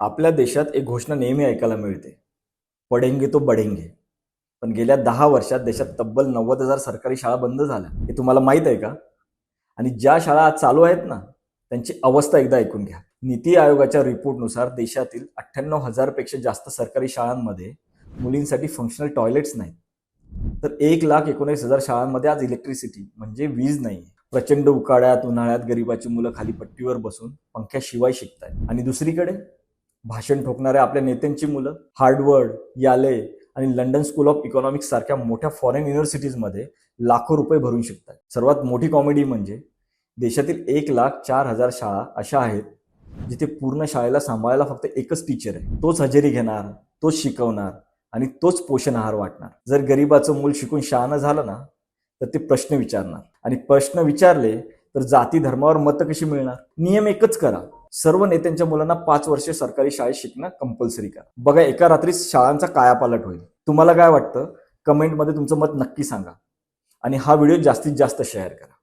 आपल्या देशात एक घोषणा नेहमी ऐकायला मिळते, पढेंगे तो बढेंगे. पण गेल्या 10 वर्षात देशात तब्बल 90,000 सरकारी शाळा बंद झाल्या. हे तुम्हाला माहीत आहे का? आणि ज्या शाळा आज चालू आहेत ना, त्यांची अवस्था एकदा ऐकून घ्या. नीती आयोगाच्या रिपोर्टनुसार देशातील 98,000 पेक्षा जास्त सरकारी शाळांमध्ये मुलींसाठी फंक्शनल टॉयलेट्स नाहीत. तर 1,19,000 शाळांमध्ये आज इलेक्ट्रिसिटी म्हणजे वीज नाही. प्रचंड उकाड्यात, उन्हाळ्यात गरिबाची मुलं खाली पट्टीवर बसून पंख्याशिवाय शिकतायत. आणि दुसरीकडे भाषण ठोकणाऱ्या आपल्या नेत्यांची मुलं हार्वर्ड, याले आणि लंडन स्कूल ऑफ इकॉनॉमिक्स सारख्या मोठ्या फॉरेन युनिव्हर्सिटीजमध्ये लाखो रुपये भरून शिकतात. सर्वात मोठी कॉमेडी म्हणजे देशातील 1,04,000 शाळा अशा आहेत जिथे पूर्ण शाळेला सांभाळायला फक्त एकच टीचर आहे. तोच हजेरी घेणार, तोच शिकवणार आणि तोच पोषण आहार वाटणार. जर गरिबाचं मूल शिकून शहाणं झालं ना, तर ते प्रश्न विचारणार. आणि प्रश्न विचारले तर जाती धर्मावर मतं कशी मिळणार? नियम एकच करा, सर्व नेत्यांच्या मुलांना 5 वर्षे सरकारी शाळेत शिकणं कंपल्सरी करा. बघा, एका रात्रीत शाळांचा कायापालट होईल. तुम्हाला काय वाटतं? कमेंटमध्ये तुमचं मत नक्की सांगा आणि हा व्हिडिओ जास्तीत जास्त शेअर करा.